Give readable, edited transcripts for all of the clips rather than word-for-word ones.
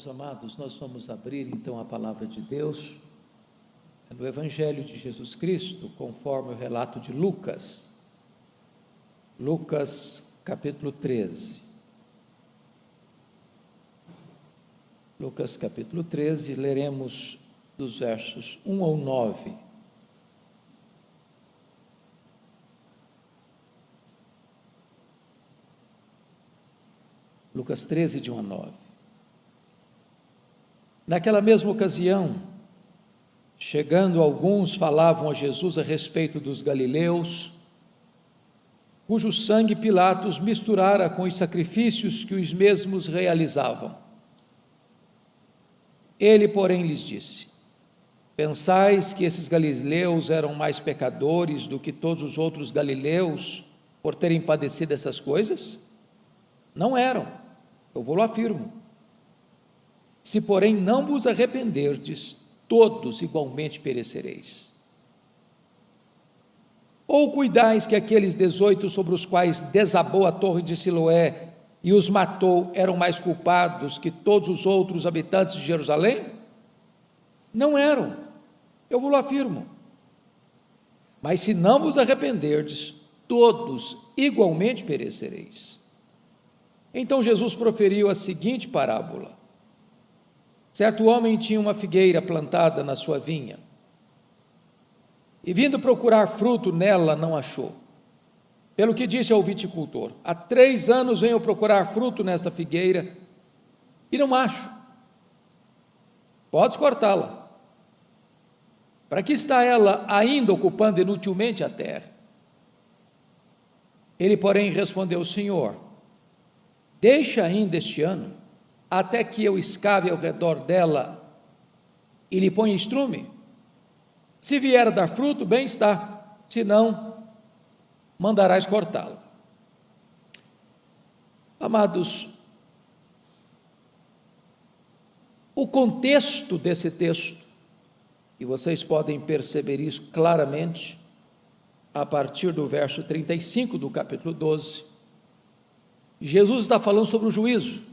amados, nós vamos abrir então a palavra de Deus no Evangelho de Jesus Cristo, conforme o relato de Lucas, capítulo 13. Lucas capítulo 13, leremos dos versos 1 ao 9. Lucas 13, de 1 a 9. Naquela mesma ocasião, chegando alguns, falavam a Jesus a respeito dos galileus, cujo sangue Pilatos misturara com os sacrifícios que os mesmos realizavam. Ele, porém, lhes disse: pensais que esses galileus eram mais pecadores do que todos os outros galileus por terem padecido essas coisas? Não eram, eu vou-lo afirmo. Se, porém, não vos arrependerdes, todos igualmente perecereis. Ou cuidais que aqueles 18 sobre os quais desabou a torre de Siloé e os matou eram mais culpados que todos os outros habitantes de Jerusalém? Não eram, eu vos afirmo. Mas se não vos arrependerdes, todos igualmente perecereis. Então Jesus proferiu a seguinte parábola: certo homem tinha uma figueira plantada na sua vinha, e vindo procurar fruto nela, não achou. Pelo que disse ao viticultor: há 3 anos venho procurar fruto nesta figueira, e não acho. Podes cortá-la. Para que está ela ainda ocupando inutilmente a terra? Ele, porém, respondeu: Senhor, deixa ainda este ano, até que eu escave ao redor dela e lhe ponha estrume. Se vier a dar fruto, bem está, se não, mandarás cortá-la. Amados, o contexto desse texto, e vocês podem perceber isso claramente a partir do verso 35 do capítulo 12, Jesus está falando sobre o juízo,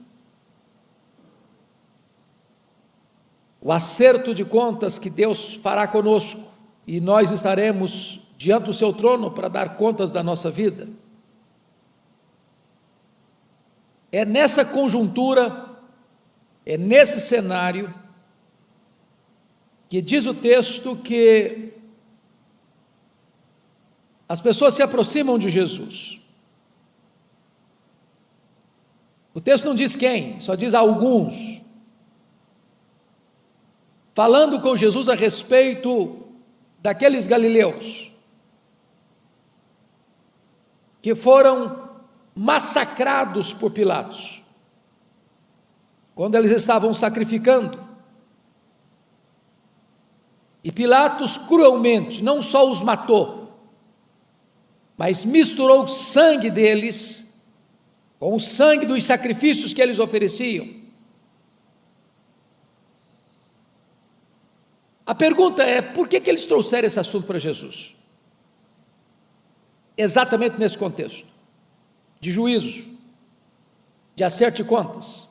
o acerto de contas que Deus fará conosco, e nós estaremos diante do seu trono para dar contas da nossa vida. É nessa conjuntura, é nesse cenário, que diz o texto que as pessoas se aproximam de Jesus. O texto não diz quem, só diz alguns, falando com Jesus a respeito daqueles galileus que foram massacrados por Pilatos, quando eles estavam sacrificando. E Pilatos cruelmente não só os matou, mas misturou o sangue deles com o sangue dos sacrifícios que eles ofereciam. A pergunta é: por que eles trouxeram esse assunto para Jesus? Exatamente nesse contexto de juízo, de acerto de contas.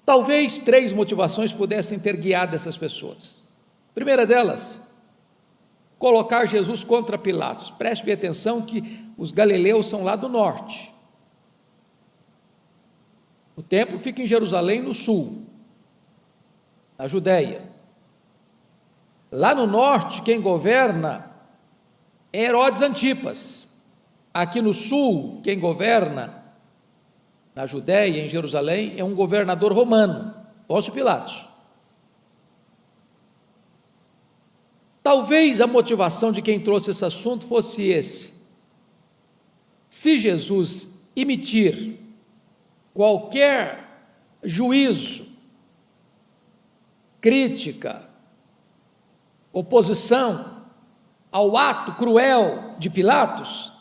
Talvez 3 motivações pudessem ter guiado essas pessoas. A primeira delas, colocar Jesus contra Pilatos. Preste bem atenção que os galileus são lá do norte. O templo fica em Jerusalém, no sul, na Judéia. Lá no norte, quem governa é Herodes Antipas. Aqui no sul, quem governa, na Judéia, em Jerusalém, é um governador romano, Pôncio Pilatos. Talvez a motivação de quem trouxe esse assunto fosse esse: se Jesus emitir qualquer juízo, crítica, oposição ao ato cruel de Pilatos,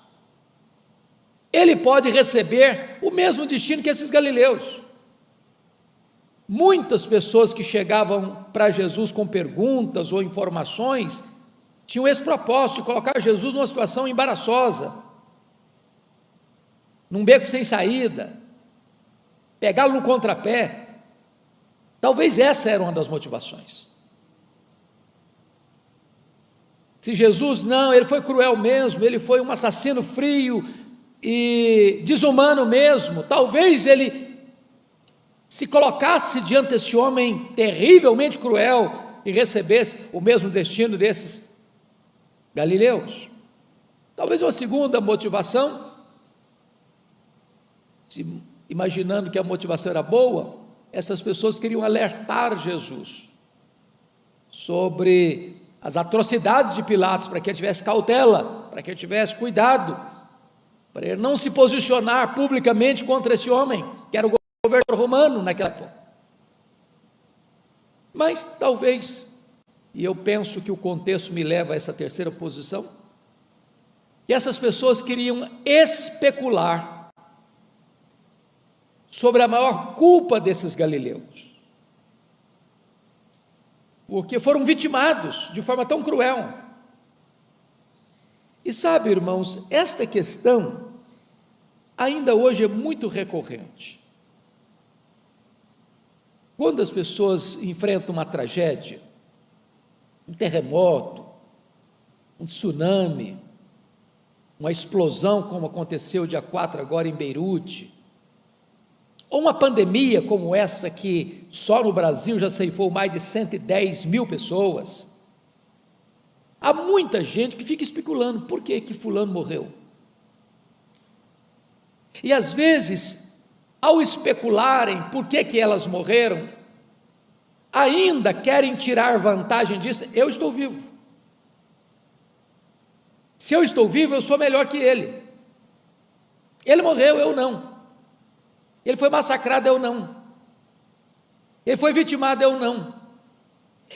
ele pode receber o mesmo destino que esses galileus. Muitas pessoas que chegavam para Jesus com perguntas ou informações tinham esse propósito de colocar Jesus numa situação embaraçosa, num beco sem saída, pegá-lo no contrapé. Talvez essa era uma das motivações. Se Jesus, não, ele foi cruel mesmo, ele foi um assassino frio e desumano mesmo, talvez ele se colocasse diante desse homem terrivelmente cruel e recebesse o mesmo destino desses galileus. Talvez uma segunda motivação, imaginando que a motivação era boa, essas pessoas queriam alertar Jesus sobre as atrocidades de Pilatos, para que ele tivesse cautela, para que ele tivesse cuidado, para ele não se posicionar publicamente contra esse homem, que era o governador romano naquela época. Mas talvez, e eu penso que o contexto me leva a essa terceira posição, que essas pessoas queriam especular sobre a maior culpa desses galileus, porque foram vitimados de forma tão cruel. E sabe, irmãos, esta questão ainda hoje é muito recorrente. Quando as pessoas enfrentam uma tragédia, um terremoto, um tsunami, uma explosão como aconteceu dia 4 agora em Beirute, ou uma pandemia como essa que só no Brasil já ceifou mais de 110 mil pessoas, há muita gente que fica especulando por que fulano morreu. E às vezes, ao especularem por que elas morreram, ainda querem tirar vantagem disso. Eu estou vivo. Se eu estou vivo, eu sou melhor que ele. Ele morreu, eu não. Ele foi massacrado, eu não. Ele foi vitimado, eu não.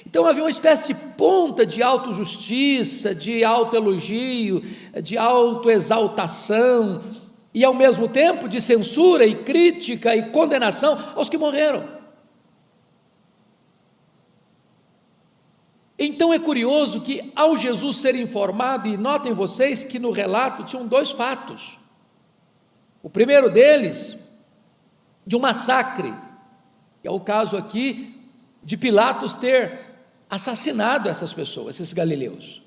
Então havia uma espécie de ponta de autojustiça, de autoelogio, de autoexaltação, e ao mesmo tempo de censura e crítica e condenação aos que morreram. Então é curioso que ao Jesus ser informado, e notem vocês que no relato tinham dois fatos. O primeiro deles, de um massacre, que é o caso aqui de Pilatos ter assassinado essas pessoas, esses galileus.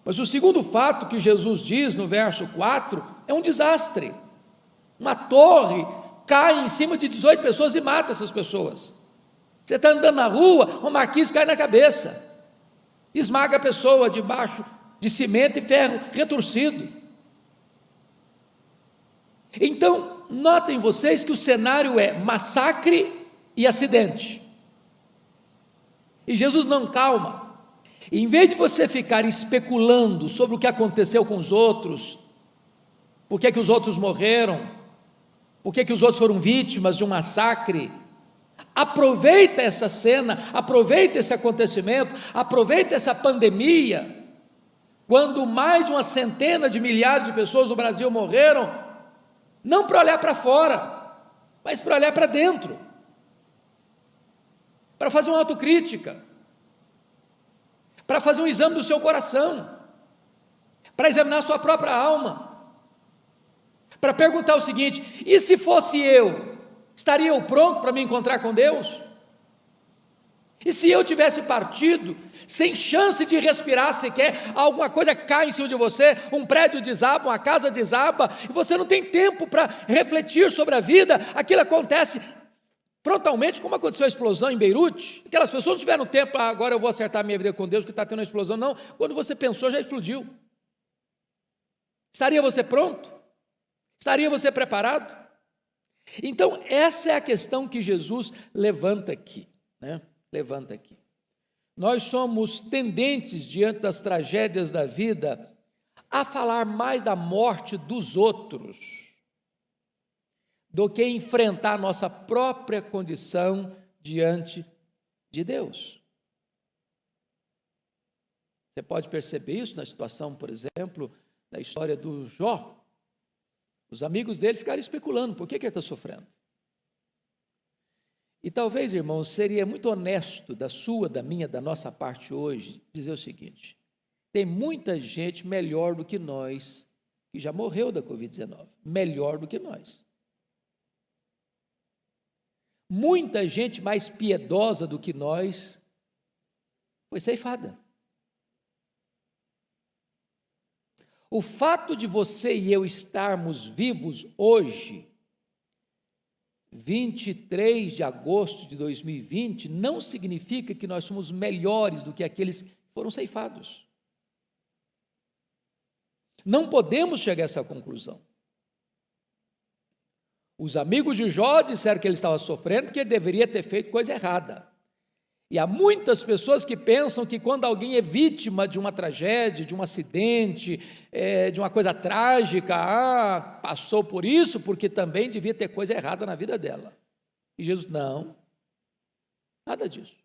Mas o segundo fato que Jesus diz no verso 4 é um desastre. Uma torre cai em cima de 18 pessoas e mata essas pessoas. Você está andando na rua, uma marquise cai na cabeça, esmaga a pessoa debaixo de cimento e ferro retorcido. Então, notem vocês que o cenário é massacre e acidente. E Jesus não calma. Em vez de você ficar especulando sobre o que aconteceu com os outros, por que os outros morreram, por que os outros foram vítimas de um massacre, aproveita essa cena, aproveita esse acontecimento, aproveita essa pandemia, quando mais de uma centena de milhares de pessoas no Brasil morreram, não para olhar para fora, mas para olhar para dentro, para fazer uma autocrítica, para fazer um exame do seu coração, para examinar a sua própria alma, para perguntar o seguinte: e se fosse eu, estaria eu pronto para me encontrar com Deus? E se eu tivesse partido, sem chance de respirar sequer, alguma coisa cai em cima de você, um prédio desaba, uma casa desaba, e você não tem tempo para refletir sobre a vida, aquilo acontece frontalmente, como aconteceu a explosão em Beirute. Aquelas pessoas não tiveram tempo, agora eu vou acertar minha vida com Deus, que está tendo uma explosão. Não, quando você pensou, já explodiu. Estaria você pronto? Estaria você preparado? Então, essa é a questão que Jesus levanta aqui, né? Levanta aqui. Nós somos tendentes, diante das tragédias da vida, a falar mais da morte dos outros do que enfrentar a nossa própria condição diante de Deus. Você pode perceber isso na situação, por exemplo, da história do Jó. Os amigos dele ficaram especulando, por que ele está sofrendo? E talvez, irmãos, seria muito honesto da sua, da minha, da nossa parte hoje, dizer o seguinte: tem muita gente melhor do que nós, que já morreu da Covid-19, melhor do que nós. muita gente mais piedosa do que nós foi ceifada. O fato de você e eu estarmos vivos hoje, 23 de agosto de 2020, não significa que nós somos melhores do que aqueles que foram ceifados. Não podemos chegar a essa conclusão. Os amigos de Jó disseram que ele estava sofrendo porque ele deveria ter feito coisa errada. E há muitas pessoas que pensam que quando alguém é vítima de uma tragédia, de um acidente, de uma coisa trágica, passou por isso porque também devia ter coisa errada na vida dela. E Jesus, não, nada disso.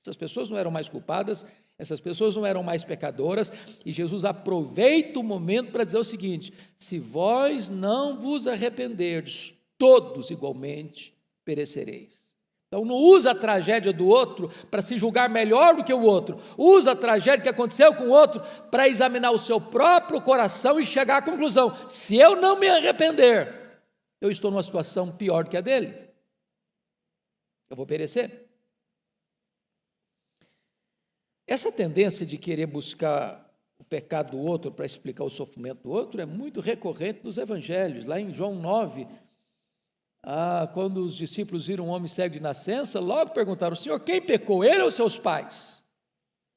Essas pessoas não eram mais culpadas, essas pessoas não eram mais pecadoras, e Jesus aproveita o momento para dizer o seguinte: se vós não vos arrependerdes, todos igualmente perecereis. Então não usa a tragédia do outro para se julgar melhor do que o outro, usa a tragédia que aconteceu com o outro para examinar o seu próprio coração e chegar à conclusão: se eu não me arrepender, eu estou numa situação pior do que a dele, eu vou perecer. Essa tendência de querer buscar o pecado do outro para explicar o sofrimento do outro é muito recorrente nos evangelhos. Lá em João 9, quando os discípulos viram um homem cego de nascença, logo perguntaram: Senhor, quem pecou, ele ou seus pais,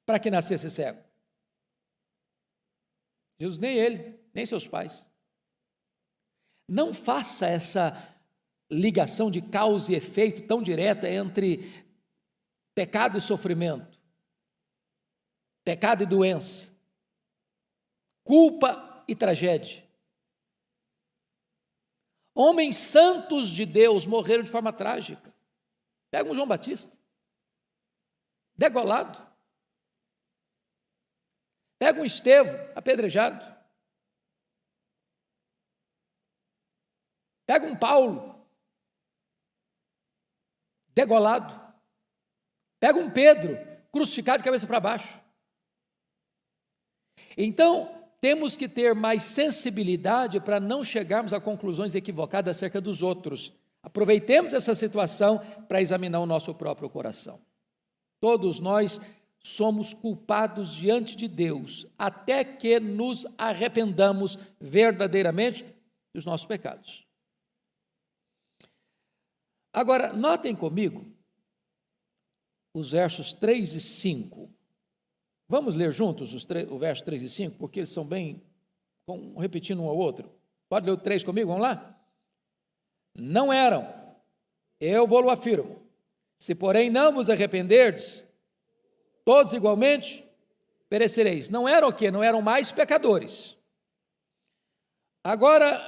para que nascesse cego? Jesus, nem ele, nem seus pais. Não faça essa ligação de causa e efeito tão direta entre pecado e sofrimento, pecado e doença, culpa e tragédia. Homens santos de Deus morreram de forma trágica. Pega um João Batista, degolado. Pega um Estevão, apedrejado. Pega um Paulo, degolado. Pega um Pedro, crucificado de cabeça para baixo. Então, temos que ter mais sensibilidade para não chegarmos a conclusões equivocadas acerca dos outros. Aproveitemos essa situação para examinar o nosso próprio coração. Todos nós somos culpados diante de Deus, até que nos arrependamos verdadeiramente dos nossos pecados. Agora, notem comigo os versos 3 e 5. Vamos ler juntos o verso 3 e 5, porque eles são bem, repetindo um ao outro. Pode ler o 3 comigo, vamos lá? Não eram, eu vou-lo afirmo, se porém não vos arrependerdes, todos igualmente perecereis. Não eram o quê? Não eram mais pecadores. Agora,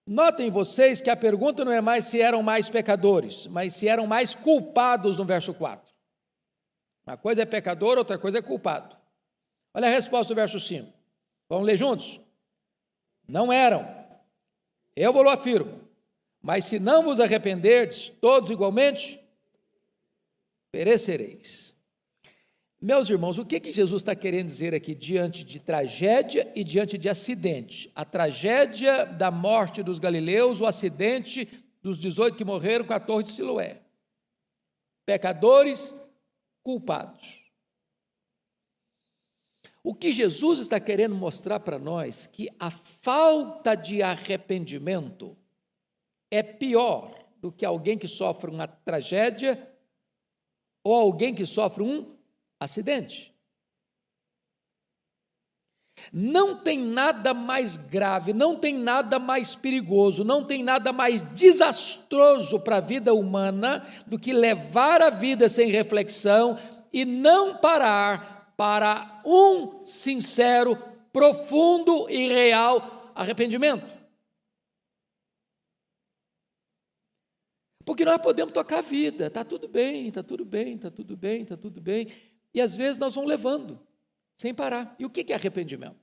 notem vocês que a pergunta não é mais se eram mais pecadores, mas se eram mais culpados no verso 4. Uma coisa é pecador, outra coisa é culpado. Olha a resposta do verso 5. Vamos ler juntos? Não eram, eu vou-lo afirmo, mas se não vos arrependerdes, todos igualmente perecereis. Meus irmãos, o que Jesus está querendo dizer aqui diante de tragédia e diante de acidente? A tragédia da morte dos galileus, o acidente dos 18 que morreram com a torre de Siloé. Pecadores culpados. O que Jesus está querendo mostrar para nós que a falta de arrependimento é pior do que alguém que sofre uma tragédia ou alguém que sofre um acidente. Não tem nada mais grave, não tem nada mais perigoso, não tem nada mais desastroso para a vida humana do que levar a vida sem reflexão e não parar para um sincero, profundo e real arrependimento. Porque nós podemos tocar a vida, está tudo bem, está tudo bem, está tudo bem, está tudo bem, e às vezes nós vamos levando, sem parar. E o que é arrependimento?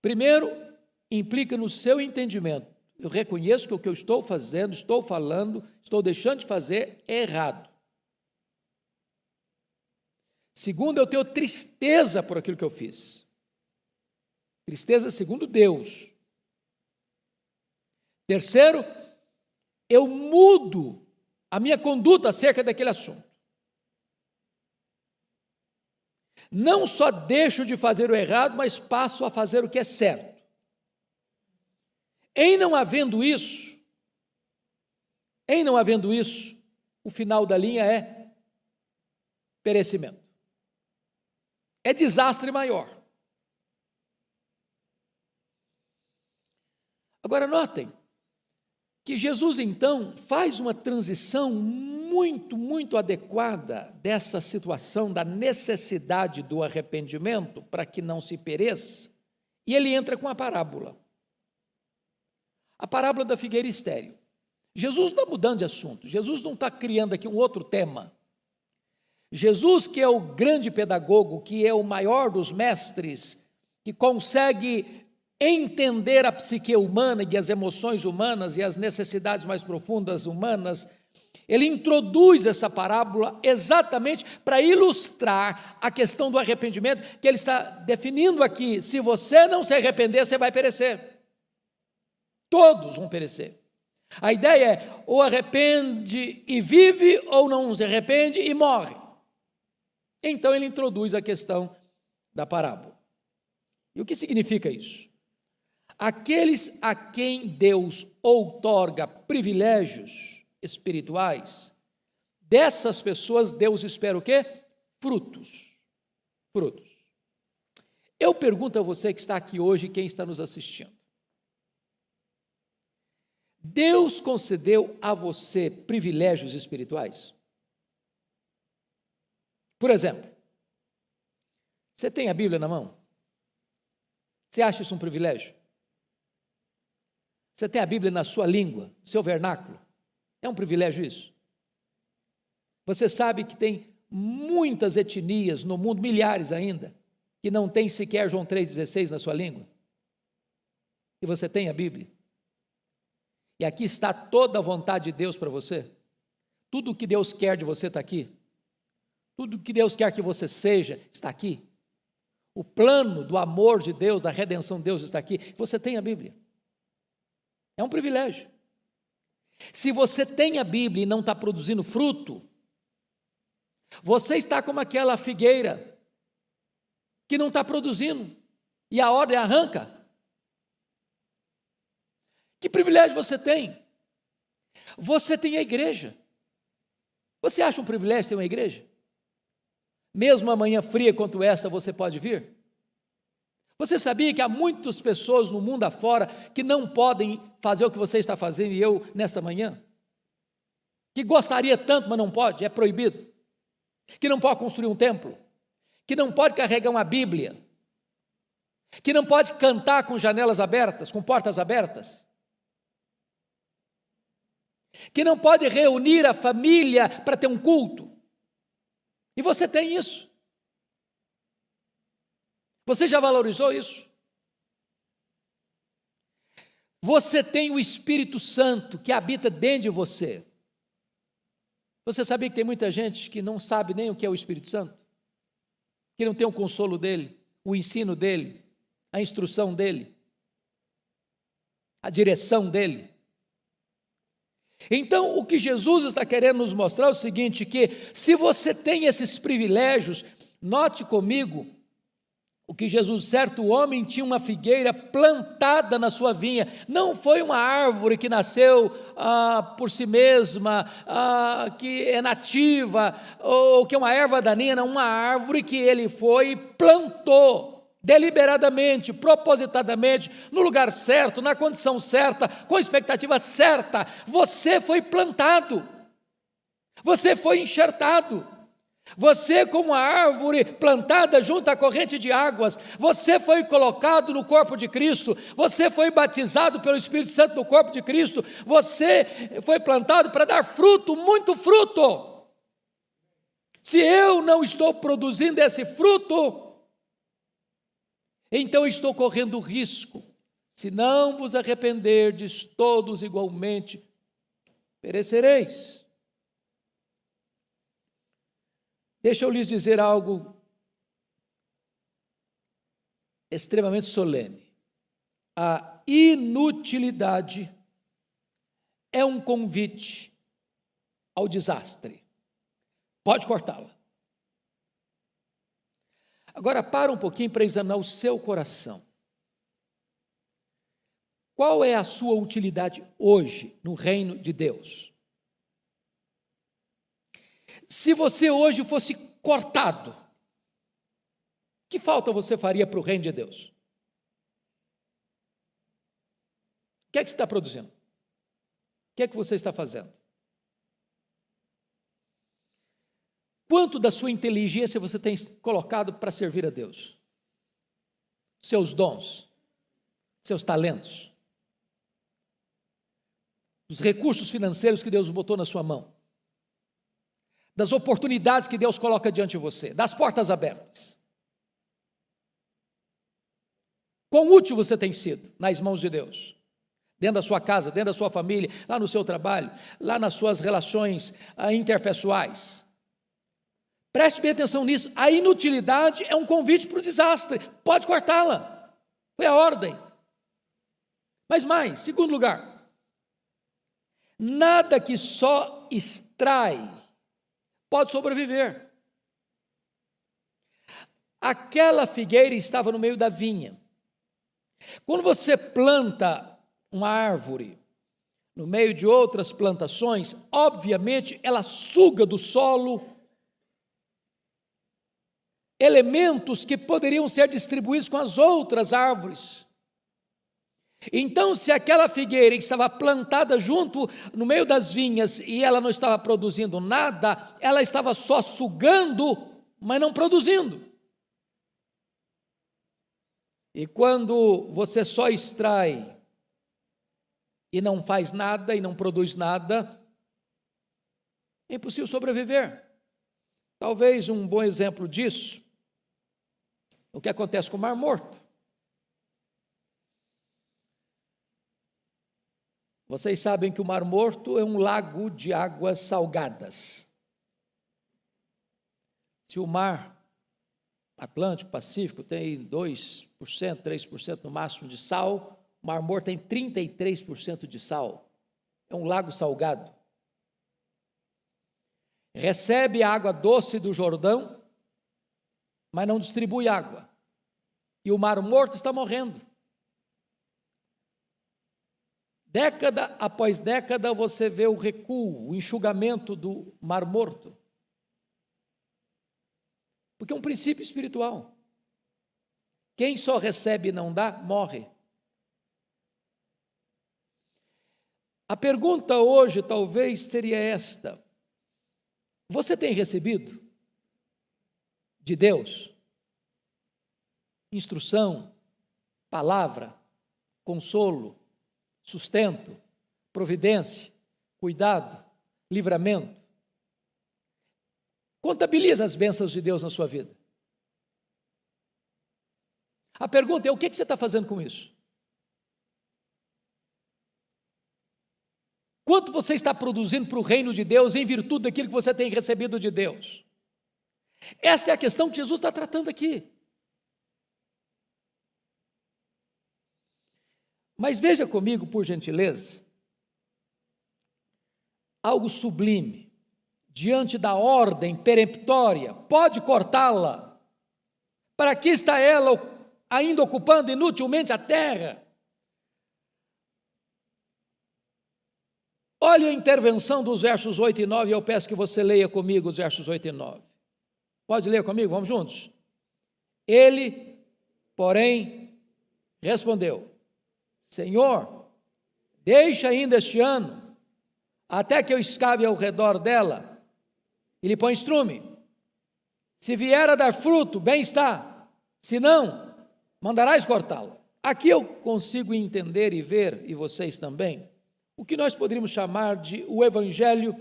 Primeiro, implica no seu entendimento. Eu reconheço que o que eu estou fazendo, estou falando, estou deixando de fazer é errado. Segundo, eu tenho tristeza por aquilo que eu fiz. Tristeza segundo Deus. Terceiro, eu mudo a minha conduta acerca daquele assunto. Não só deixo de fazer o errado, mas passo a fazer o que é certo. Em não havendo isso, o final da linha é perecimento. É desastre maior. Agora notem que Jesus então faz uma transição muito adequada dessa situação da necessidade do arrependimento para que não se pereça, e ele entra com a parábola da figueira estéril. Jesus não está mudando de assunto, Jesus não está criando aqui um outro tema. Jesus, que é o grande pedagogo, que é o maior dos mestres, que consegue entender a psique humana e as emoções humanas e as necessidades mais profundas humanas, ele introduz essa parábola exatamente para ilustrar a questão do arrependimento, que ele está definindo aqui: se você não se arrepender, você vai perecer. Todos vão perecer. A ideia é: ou arrepende e vive, ou não se arrepende e morre. Então ele introduz a questão da parábola. E o que significa isso? Aqueles a quem Deus outorga privilégios espirituais, dessas pessoas Deus espera o quê? Frutos. Frutos. Eu pergunto a você que está aqui hoje, quem está nos assistindo: Deus concedeu a você privilégios espirituais? Por exemplo, você tem a Bíblia na mão? Você acha isso um privilégio? Você tem a Bíblia na sua língua, no seu vernáculo? É um privilégio isso? Você sabe que tem muitas etnias no mundo, milhares ainda, que não tem sequer João 3,16 na sua língua? E você tem a Bíblia? E aqui está toda a vontade de Deus para você. Tudo o que Deus quer de você está aqui. Tudo o que Deus quer que você seja está aqui. O plano do amor de Deus, da redenção de Deus está aqui. Você tem a Bíblia. É um privilégio. Se você tem a Bíblia e não está produzindo fruto, você está como aquela figueira que não está produzindo e a ordem arranca. Que privilégio você tem? Você tem a igreja. Você acha um privilégio ter uma igreja? Mesmo uma manhã fria quanto essa, você pode vir? Você sabia que há muitas pessoas no mundo afora que não podem fazer o que você está fazendo e eu nesta manhã? Que gostaria tanto, mas não pode, é proibido. Que não pode construir um templo. Que não pode carregar uma Bíblia. Que não pode cantar com janelas abertas, com portas abertas. Que não pode reunir a família para ter um culto. E você tem isso. Você já valorizou isso? Você tem o Espírito Santo que habita dentro de você. Você sabia que tem muita gente que não sabe nem o que é o Espírito Santo? Que não tem o consolo dele, o ensino dele, a instrução dele, a direção dele. Então, o que Jesus está querendo nos mostrar é o seguinte, que se você tem esses privilégios, note comigo, o que Jesus, certo homem tinha uma figueira plantada na sua vinha, não foi uma árvore que nasceu por si mesma, que é nativa, ou que é uma erva daninha, não, uma árvore que ele foi e plantou, deliberadamente, propositadamente, no lugar certo, na condição certa, com a expectativa certa. Você foi plantado, você foi enxertado. Você, como a árvore plantada junto à corrente de águas, você foi colocado no corpo de Cristo, você foi batizado pelo Espírito Santo no corpo de Cristo, você foi plantado para dar fruto, muito fruto. Se eu não estou produzindo esse fruto, então estou correndo risco. Se não vos arrependerdes, todos igualmente perecereis. Deixa eu lhes dizer algo extremamente solene. A inutilidade é um convite ao desastre. Pode cortá-la. Agora, para um pouquinho para examinar o seu coração. Qual é a sua utilidade hoje no reino de Deus? Se você hoje fosse cortado, que falta você faria para o reino de Deus? O que é que você está produzindo? O que é que você está fazendo? Quanto da sua inteligência você tem colocado para servir a Deus? Seus dons, seus talentos, os recursos financeiros que Deus botou na sua mão, das oportunidades que Deus coloca diante de você, das portas abertas. Quão útil você tem sido nas mãos de Deus? Dentro da sua casa, dentro da sua família, lá no seu trabalho, lá nas suas relações interpessoais. Preste bem atenção nisso. A inutilidade é um convite para o desastre. Pode cortá-la. Foi a ordem. Mas mais, segundo lugar, nada que só extrai pode sobreviver. Aquela figueira estava no meio da vinha. Quando você planta uma árvore no meio de outras plantações, obviamente ela suga do solo elementos que poderiam ser distribuídos com as outras árvores. Então, se aquela figueira que estava plantada junto no meio das vinhas e ela não estava produzindo nada, ela estava só sugando, mas não produzindo. E quando você só extrai e não faz nada e não produz nada, é impossível sobreviver. Talvez um bom exemplo disso, o que acontece com o Mar Morto. Vocês sabem que o Mar Morto é um lago de águas salgadas. Se o mar Atlântico, Pacífico tem 2%, 3% no máximo de sal, o Mar Morto tem 33% de sal. É um lago salgado. Recebe a água doce do Jordão, mas não distribui água. E o Mar Morto está morrendo. Década após década você vê o recuo, o enxugamento do Mar Morto. Porque é um princípio espiritual. Quem só recebe e não dá, morre. A pergunta hoje talvez seria esta: você tem recebido de Deus instrução, palavra, consolo, sustento, providência, cuidado, livramento? Contabiliza as bênçãos de Deus na sua vida. A pergunta é: o que você está fazendo com isso? Quanto você está produzindo para o reino de Deus em virtude daquilo que você tem recebido de Deus? Esta é a questão que Jesus está tratando aqui. Mas veja comigo, por gentileza, algo sublime, diante da ordem peremptória, pode cortá-la. Para que está ela ainda ocupando inutilmente a terra? Olhe a intervenção dos versos 8 e 9, eu peço que você leia comigo os versos 8 e 9. Pode ler comigo? Vamos juntos? Ele, porém, respondeu: Senhor, deixa ainda este ano, até que eu escave ao redor dela e lhe põe estrume. Se vier a dar fruto, bem está. Se não, mandarás cortá-la. Aqui eu consigo entender e ver, e vocês também, o que nós poderíamos chamar de o evangelho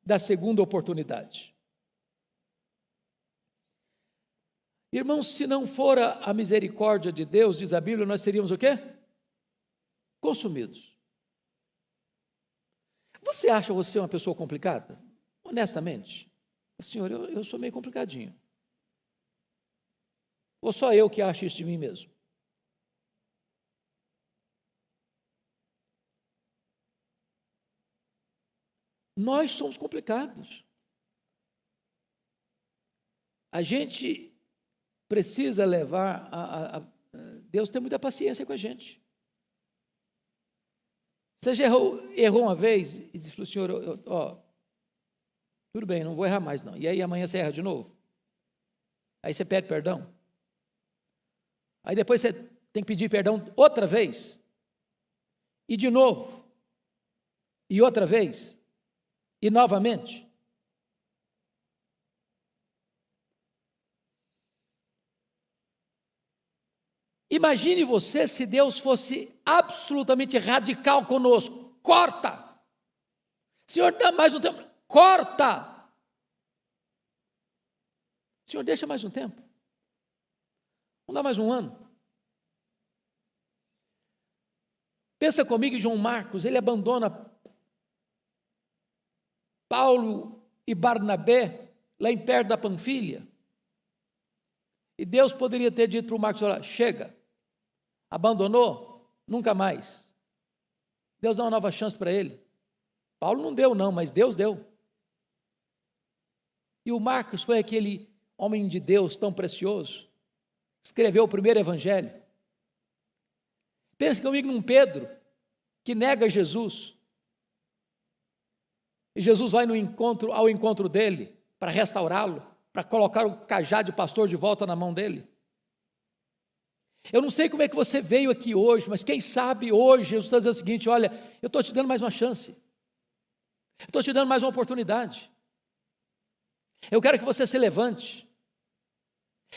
da segunda oportunidade. Irmãos, se não fora a misericórdia de Deus, diz a Bíblia, nós seríamos o quê? Consumidos. Você acha você uma pessoa complicada? Honestamente, Senhor, eu sou meio complicadinho. Ou só eu que acho isso de mim mesmo? Nós somos complicados. A gente precisa levar Deus tem muita paciência com a gente. Você já errou uma vez e disse, Senhor, tudo bem, não vou errar mais não. E aí amanhã você erra de novo. Aí você pede perdão. Aí depois você tem que pedir perdão outra vez. E de novo. E outra vez. E novamente. Imagine você se Deus fosse absolutamente radical conosco. Corta! Senhor, dá mais um tempo. Corta! Senhor, deixa mais um tempo. Vamos dar mais um ano. Pensa comigo, João Marcos, ele abandona Paulo e Barnabé, lá em perto da Panfilha. E Deus poderia ter dito para o Marcos, olha, chega. Abandonou? Nunca mais. Deus dá uma nova chance para ele. Paulo não deu não, mas Deus deu. E o Marcos foi aquele homem de Deus tão precioso. Escreveu o primeiro evangelho. Pense comigo num Pedro que nega Jesus. E Jesus vai ao encontro dele para restaurá-lo, para colocar o cajado de pastor de volta na mão dele. Eu não sei como é que você veio aqui hoje, mas quem sabe hoje Jesus está dizendo o seguinte, olha, eu estou te dando mais uma chance. Eu estou te dando mais uma oportunidade. Eu quero que você se levante.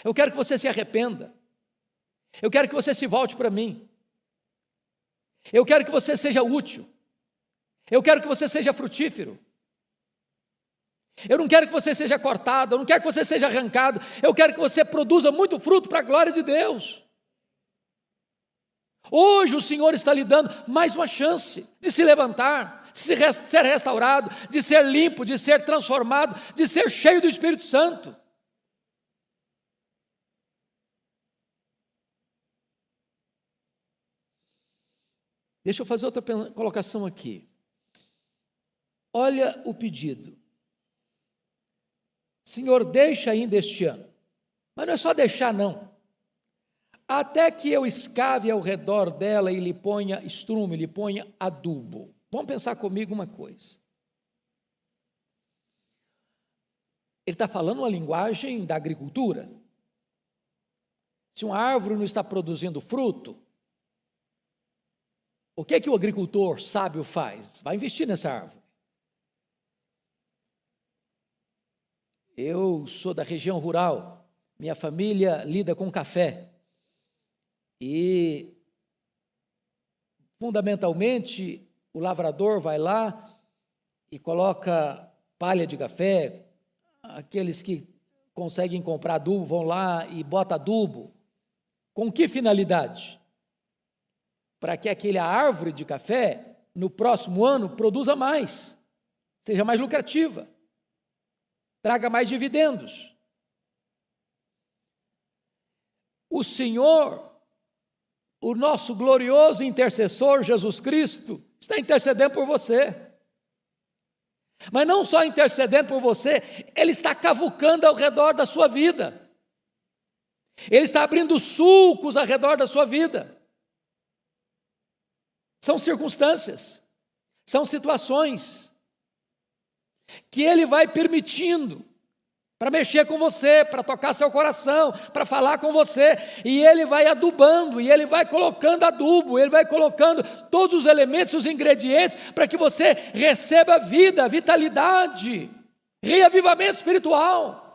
Eu quero que você se arrependa. Eu quero que você se volte para mim. Eu quero que você seja útil. Eu quero que você seja frutífero. Eu não quero que você seja cortado, eu não quero que você seja arrancado, eu quero que você produza muito fruto para a glória de Deus. Hoje o Senhor está lhe dando mais uma chance de se levantar, de ser restaurado, de ser limpo, de ser transformado, de ser cheio do Espírito Santo. Deixa eu fazer outra colocação aqui. Olha o pedido. Senhor, deixa ainda este ano. Mas não é só deixar, não. Até que eu escave ao redor dela e lhe ponha estrume, lhe ponha adubo. Vamos pensar comigo uma coisa. Ele está falando uma linguagem da agricultura. Se uma árvore não está produzindo fruto, o que é que o agricultor sábio faz? Vai investir nessa árvore. Eu sou da região rural, minha família lida com café. E, fundamentalmente, o lavrador vai lá e coloca palha de café. Aqueles que conseguem comprar adubo vão lá e botam adubo. Com que finalidade? Para que aquela árvore de café, no próximo ano, produza mais, seja mais lucrativa, traga mais dividendos. O Senhor, o nosso glorioso intercessor Jesus Cristo, está intercedendo por você. Mas não só intercedendo por você, Ele está cavucando ao redor da sua vida. Ele está abrindo sulcos ao redor da sua vida. São circunstâncias, são situações que Ele vai permitindo para mexer com você, para tocar seu coração, para falar com você, e Ele vai adubando, e Ele vai colocando adubo, Ele vai colocando todos os elementos, os ingredientes, para que você receba vida, vitalidade, reavivamento espiritual.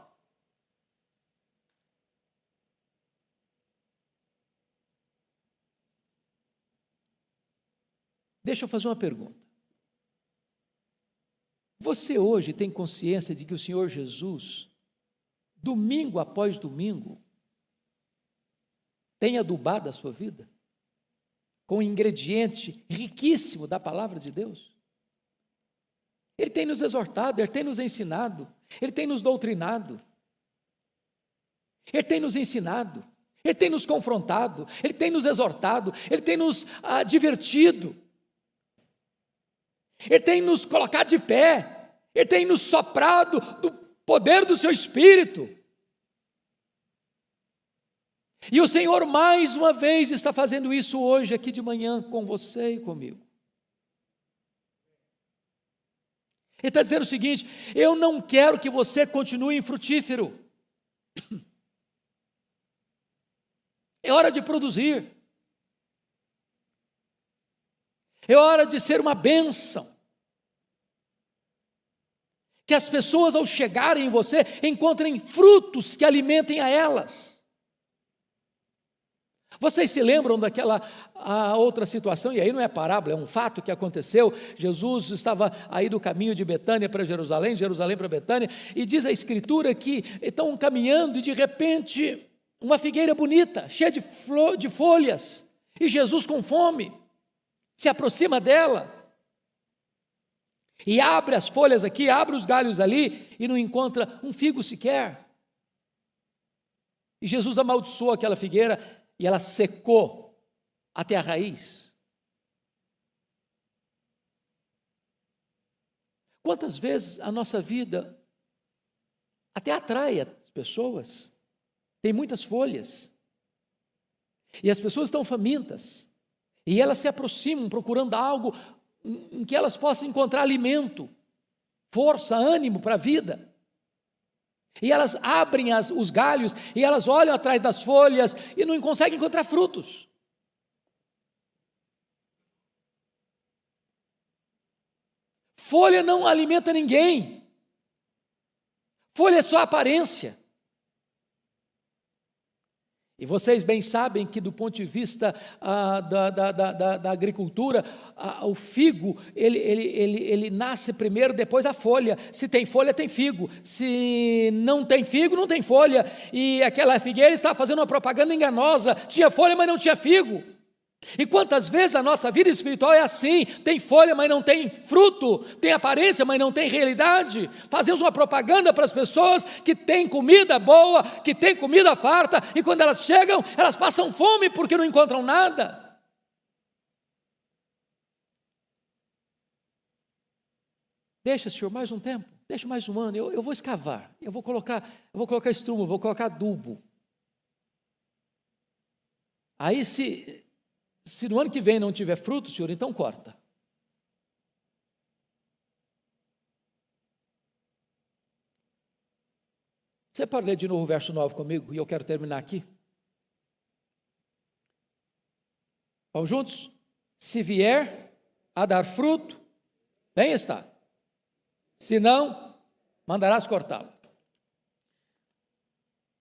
Deixa eu fazer uma pergunta. Você hoje tem consciência de que o Senhor Jesus, domingo após domingo, tem adubado a sua vida? Com um ingrediente riquíssimo da palavra de Deus? Ele tem nos exortado, Ele tem nos ensinado, Ele tem nos doutrinado, Ele tem nos ensinado, Ele tem nos confrontado, Ele tem nos exortado, Ele tem nos divertido. Ele tem nos colocado de pé. Ele tem nos soprado do poder do seu Espírito. E o Senhor mais uma vez está fazendo isso hoje aqui de manhã com você e comigo. Ele está dizendo o seguinte: eu não quero que você continue infrutífero. É hora de produzir. É hora de ser uma bênção. Que as pessoas, ao chegarem em você, encontrem frutos que alimentem a elas. Vocês se lembram daquela outra situação, e aí não é parábola, é um fato que aconteceu. Jesus estava aí do caminho de Betânia para Jerusalém, Jerusalém para Betânia, e diz a Escritura que estão caminhando e de repente uma figueira bonita, cheia de folhas, e Jesus com fome, se aproxima dela, e abre as folhas aqui, abre os galhos ali, e não encontra um figo sequer. E Jesus amaldiçoou aquela figueira, e ela secou até a raiz. Quantas vezes a nossa vida até atrai as pessoas, tem muitas folhas, e as pessoas estão famintas, e elas se aproximam procurando algo em que elas possam encontrar alimento, força, ânimo para a vida. E elas abrem os galhos, e elas olham atrás das folhas, e não conseguem encontrar frutos. Folha não alimenta ninguém. Folha é só aparência. E vocês bem sabem que do ponto de vista da agricultura, o figo, ele nasce primeiro, depois a folha. Se tem folha, tem figo. Se não tem figo, não tem folha. E aquela figueira estava fazendo uma propaganda enganosa. Tinha folha, mas não tinha figo. E quantas vezes a nossa vida espiritual é assim, tem folha, mas não tem fruto, tem aparência, mas não tem realidade. Fazemos uma propaganda para as pessoas que tem comida boa, que tem comida farta, e quando elas chegam, elas passam fome porque não encontram nada. Deixa, Senhor, mais um tempo, deixa mais um ano, eu vou escavar, eu vou colocar estrumo, vou colocar adubo. Aí se no ano que vem não tiver fruto, Senhor, então corta. Você pode ler de novo o verso 9 comigo, e eu quero terminar aqui. Vamos juntos? Se vier a dar fruto, bem está. Se não, mandarás cortá-lo.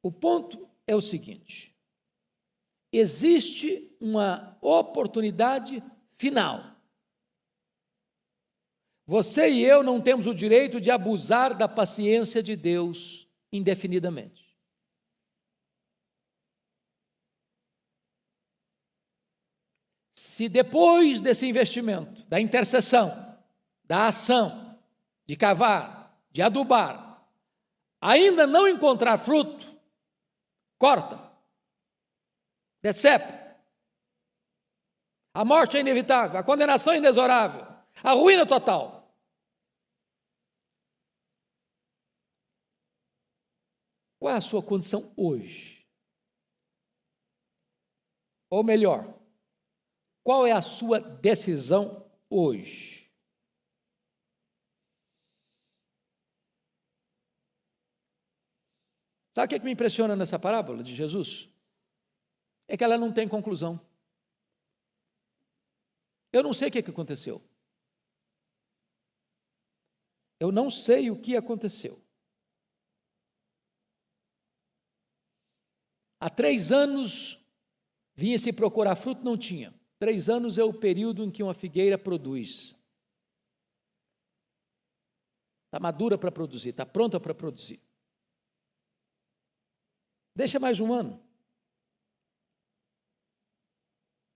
O ponto é o seguinte: existe uma oportunidade final. Você e eu não temos o direito de abusar da paciência de Deus indefinidamente. Se depois desse investimento, da intercessão, da ação, de cavar, de adubar, ainda não encontrar fruto, corta. Decepa. A morte é inevitável, a condenação é inexorável, a ruína total. Qual é a sua condição hoje? Ou melhor, qual é a sua decisão hoje? Sabe o que me impressiona nessa parábola de Jesus? É que ela não tem conclusão. Eu não sei o que aconteceu. Eu não sei o que aconteceu. Há 3 anos vinha-se procurar fruto, não tinha. 3 anos é o período em que uma figueira produz. Está madura para produzir, está pronta para produzir. Deixa mais um ano.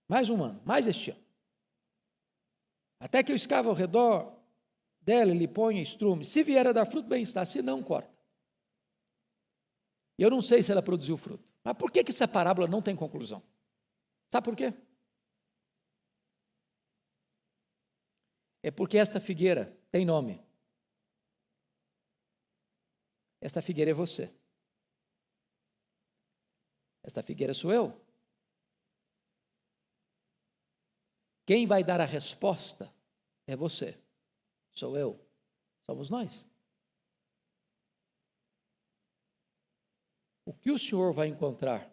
Mais um ano, mais este ano. Até que eu escavo ao redor dela e lhe ponha estrume. Se vier a dar fruto, bem está, se não, corta. Eu não sei se ela produziu fruto. Mas por que essa parábola não tem conclusão? Sabe por quê? É porque esta figueira tem nome. Esta figueira é você. Esta figueira sou eu. Quem vai dar a resposta é você, sou eu, somos nós. O que o Senhor vai encontrar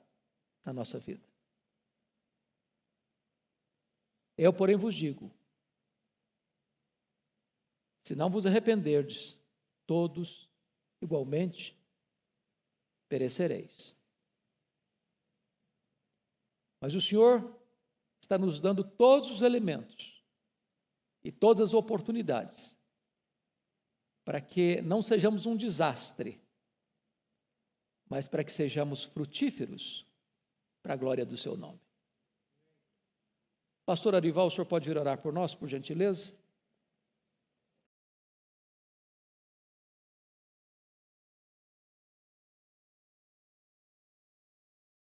na nossa vida? Eu, porém, vos digo, se não vos arrependerdes, todos igualmente perecereis. Mas o Senhor está nos dando todos os elementos e todas as oportunidades para que não sejamos um desastre, mas para que sejamos frutíferos para a glória do seu nome. Pastor Arival, o senhor pode vir orar por nós, por gentileza?